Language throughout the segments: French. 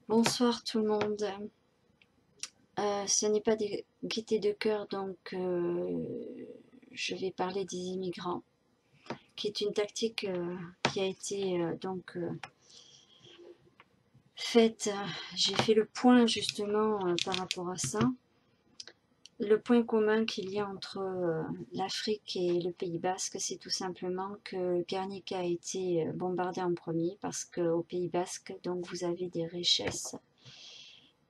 Bonsoir tout le monde. Ce n'est pas des gaietés de cœur, donc je vais parler des immigrants, qui est une tactique qui a été faite. J'ai fait le point justement par rapport à ça. Le point commun qu'il y a entre l'Afrique et le Pays Basque, c'est tout simplement que Guernica a été bombardé en premier parce qu'au Pays Basque, donc vous avez des richesses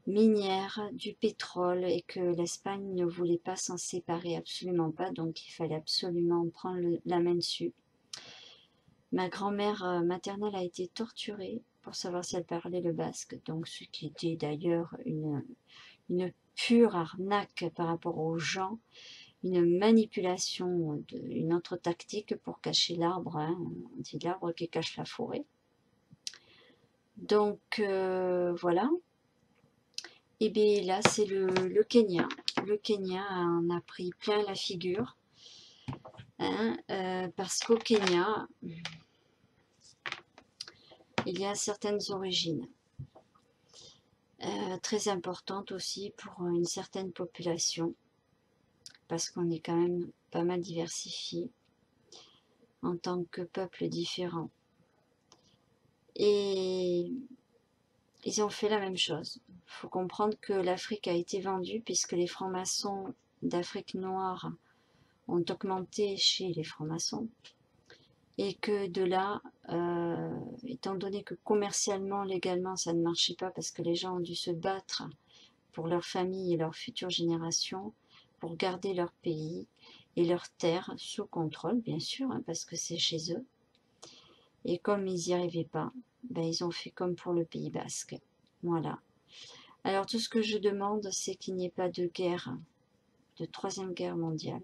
minière, du pétrole, et que l'Espagne ne voulait pas s'en séparer, absolument pas, donc il fallait absolument prendre la main dessus. Ma grand-mère maternelle a été torturée pour savoir si elle parlait le basque, donc ce qui était d'ailleurs une pure arnaque par rapport aux gens, une manipulation, une autre tactique pour cacher l'arbre, hein. On dit l'arbre qui cache la forêt. Donc voilà. Et bien là, c'est le Kenya. Le Kenya en a pris plein la figure, hein, parce qu'au Kenya, il y a certaines origines très importantes aussi pour une certaine population, parce qu'on est quand même pas mal diversifié en tant que peuple différent. Et ils ont fait la même chose. Il faut comprendre que l'Afrique a été vendue puisque les francs-maçons d'Afrique noire ont augmenté chez les francs-maçons, et que de là, étant donné que commercialement, légalement, ça ne marchait pas parce que les gens ont dû se battre pour leur famille et leur future génération, pour garder leur pays et leurs terres sous contrôle, bien sûr, hein, parce que c'est chez eux. Et comme ils n'y arrivaient pas, ben, ils ont fait comme pour le Pays Basque. Voilà. Alors tout ce que je demande, c'est qu'il n'y ait pas de guerre, de troisième guerre mondiale,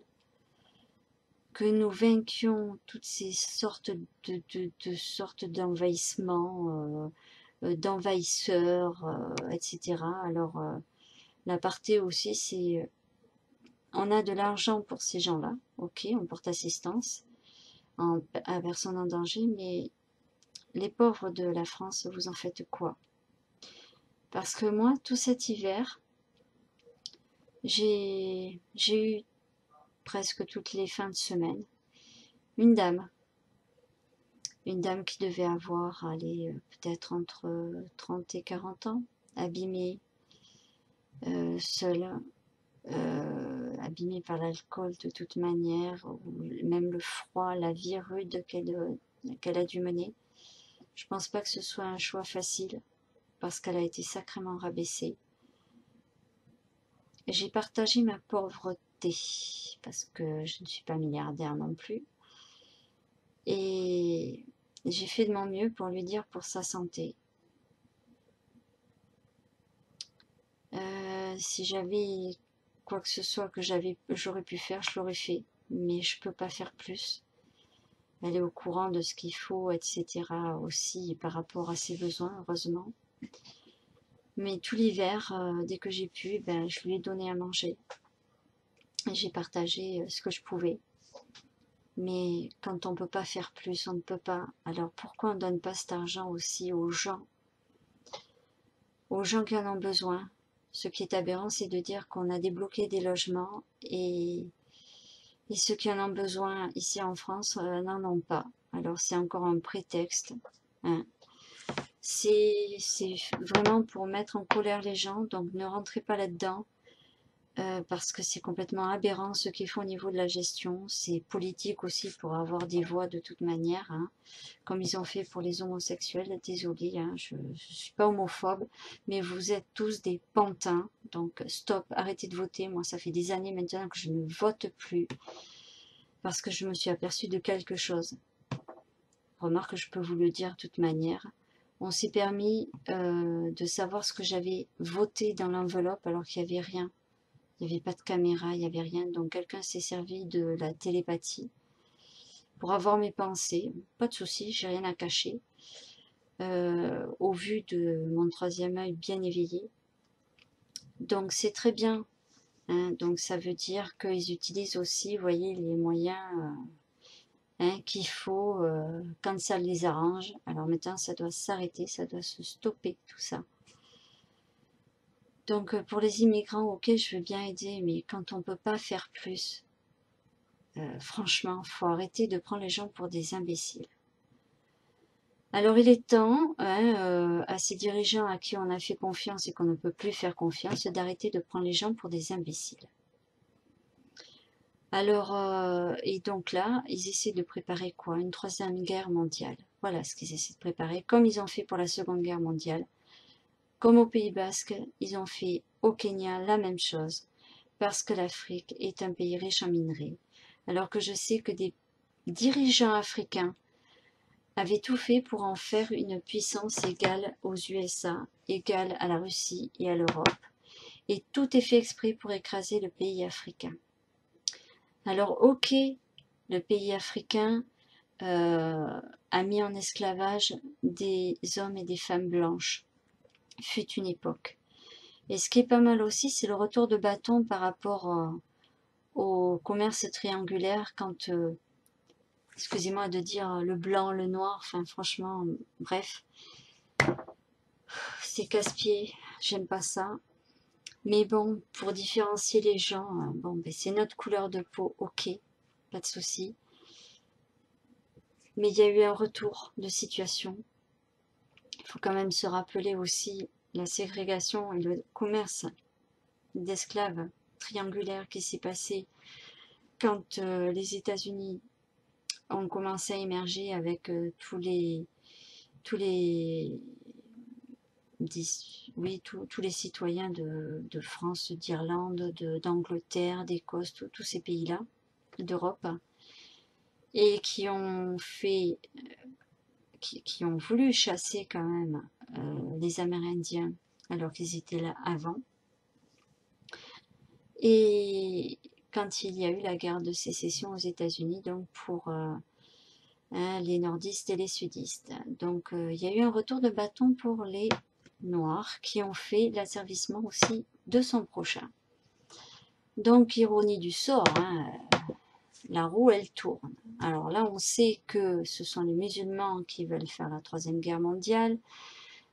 que nous vainquions toutes ces sortes sortes d'envahissements, d'envahisseurs, etc. Alors, l'aparté aussi, c'est on a de l'argent pour ces gens-là, ok, on porte assistance à personne en danger, mais les pauvres de la France, vous en faites quoi? Parce que moi, tout cet hiver, j'ai eu presque toutes les fins de semaine une dame qui devait avoir, allez, peut-être entre 30 et 40 ans, abîmée, seule, abîmée par l'alcool de toute manière, ou même le froid, la vie rude qu'elle a dû mener. Je pense pas que ce soit un choix facile, parce qu'elle a été sacrément rabaissée. J'ai partagé ma pauvreté, parce que je ne suis pas milliardaire non plus, et j'ai fait de mon mieux pour lui dire pour sa santé. Si j'avais quoi que ce soit que j'aurais pu faire, je l'aurais fait, mais je peux pas faire plus. Elle est au courant de ce qu'il faut, etc. aussi par rapport à ses besoins, heureusement. Mais tout l'hiver, dès que j'ai pu, ben, je lui ai donné à manger. Et j'ai partagé ce que je pouvais. Mais quand on ne peut pas faire plus, on ne peut pas. Alors pourquoi on ne donne pas cet argent aussi aux gens qui en ont besoin? Ce qui est aberrant, c'est de dire qu'on a débloqué des logements et ceux qui en ont besoin ici en France n'en ont pas. Alors c'est encore un prétexte, hein. C'est vraiment pour mettre en colère les gens, donc ne rentrez pas là-dedans. Parce que c'est complètement aberrant ce qu'ils font au niveau de la gestion. C'est politique aussi pour avoir des voix de toute manière, hein, comme ils ont fait pour les homosexuels. Désolée, hein, je ne suis pas homophobe, mais vous êtes tous des pantins. Donc stop, arrêtez de voter. Moi, ça fait des années maintenant que je ne vote plus parce que je me suis aperçue de quelque chose. Remarque, je peux vous le dire de toute manière. On s'est permis de savoir ce que j'avais voté dans l'enveloppe alors qu'il n'y avait rien. Il n'y avait pas de caméra, il n'y avait rien. Donc quelqu'un s'est servi de la télépathie pour avoir mes pensées. Pas de souci, j'ai rien à cacher. Au vu de mon troisième œil bien éveillé. Donc c'est très bien, hein. Donc ça veut dire qu'ils utilisent aussi, vous voyez, les moyens hein, qu'il faut quand ça les arrange. Alors maintenant, ça doit s'arrêter, ça doit se stopper, tout ça. Donc pour les immigrants, ok, je veux bien aider, mais quand on peut pas faire plus, franchement, faut arrêter de prendre les gens pour des imbéciles. Alors il est temps, hein, à ces dirigeants à qui on a fait confiance et qu'on ne peut plus faire confiance, d'arrêter de prendre les gens pour des imbéciles. Alors, et donc là, ils essaient de préparer quoi? Une troisième guerre mondiale. Voilà ce qu'ils essaient de préparer, comme ils ont fait pour la Seconde Guerre mondiale. Comme au Pays Basque, ils ont fait au Kenya la même chose, parce que l'Afrique est un pays riche en minerais. Alors que je sais que des dirigeants africains avaient tout fait pour en faire une puissance égale aux USA, égale à la Russie et à l'Europe. Et tout est fait exprès pour écraser le pays africain. Alors ok, le pays africain a mis en esclavage des hommes et des femmes blanches, fut une époque. Et ce qui est pas mal aussi, c'est le retour de bâton par rapport au commerce triangulaire quand, excusez-moi de dire le blanc, le noir, enfin franchement, bref, c'est casse-pied, j'aime pas ça. Mais bon, pour différencier les gens, bon, ben, c'est notre couleur de peau, ok, pas de souci. Mais il y a eu un retour de situation. Il faut quand même se rappeler aussi la ségrégation et le commerce d'esclaves triangulaire qui s'est passé quand les États-Unis ont commencé à émerger avec tous les oui, tous les citoyens de France, d'Irlande, d'Angleterre, d'Écosse, tous ces pays-là, d'Europe, et qui ont fait, qui ont voulu chasser quand même les Amérindiens alors qu'ils étaient là avant. Et quand il y a eu la guerre de sécession aux États-Unis, donc pour les nordistes et les sudistes. Donc il y a eu un retour de bâton pour les noirs qui ont fait l'asservissement aussi de son prochain. Donc ironie du sort, hein, la roue elle tourne. Alors là on sait que ce sont les musulmans qui veulent faire la troisième guerre mondiale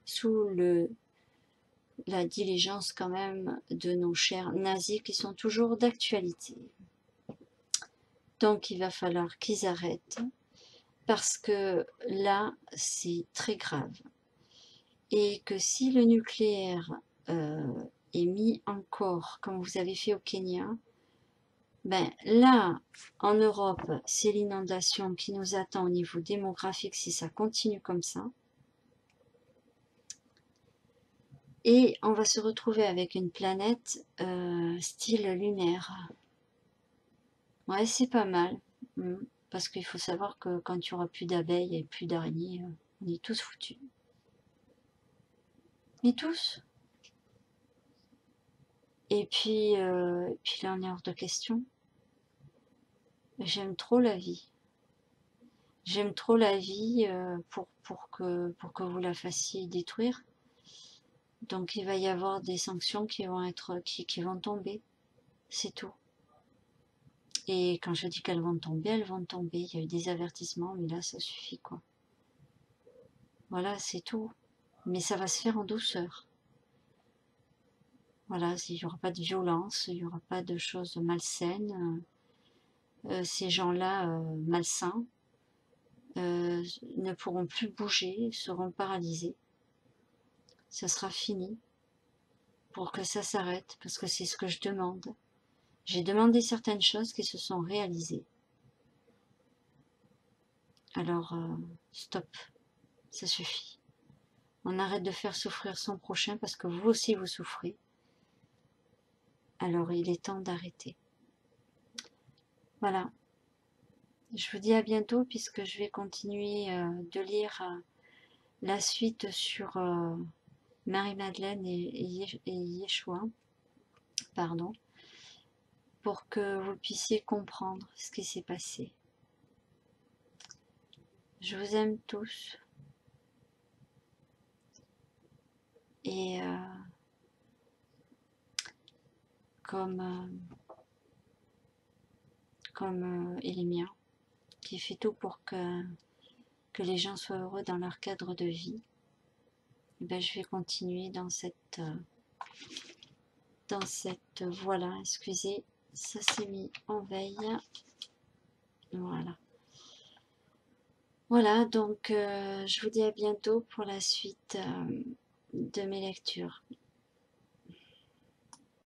sous la diligence quand même de nos chers nazis qui sont toujours d'actualité. Donc il va falloir qu'ils arrêtent parce que là c'est très grave. Et que si le nucléaire est mis encore, comme vous avez fait au Kenya, ben là, en Europe, c'est l'inondation qui nous attend au niveau démographique si ça continue comme ça. Et on va se retrouver avec une planète style lunaire. Ouais, c'est pas mal. Parce qu'il faut savoir que quand il n'y aura plus d'abeilles et plus d'araignées, on est tous foutus. Mais tous. Et puis là, on est hors de question. J'aime trop la vie. J'aime trop la vie pour que vous la fassiez détruire. Donc il va y avoir des sanctions qui vont être qui vont tomber. C'est tout. Et quand je dis qu'elles vont tomber, elles vont tomber. Il y a eu des avertissements, mais là ça suffit quoi. Voilà, c'est tout. Mais ça va se faire en douceur. Voilà, il n'y aura pas de violence, il n'y aura pas de choses malsaines. Ces gens-là malsains ne pourront plus bouger, seront paralysés. Ça sera fini pour que ça s'arrête, parce que c'est ce que je demande. J'ai demandé certaines choses qui se sont réalisées. Alors, stop, ça suffit. On arrête de faire souffrir son prochain parce que vous aussi vous souffrez. Alors, il est temps d'arrêter. Voilà. Je vous dis à bientôt puisque je vais continuer de lire la suite sur Marie-Madeleine et Yeshua, pardon, pour que vous puissiez comprendre ce qui s'est passé. Je vous aime tous. Et comme Elémia, qui fait tout pour que les gens soient heureux dans leur cadre de vie, et ben, je vais continuer dans cette dans cette voie-là. Excusez, ça s'est mis en veille. Voilà. Voilà, donc je vous dis à bientôt pour la suite de mes lectures.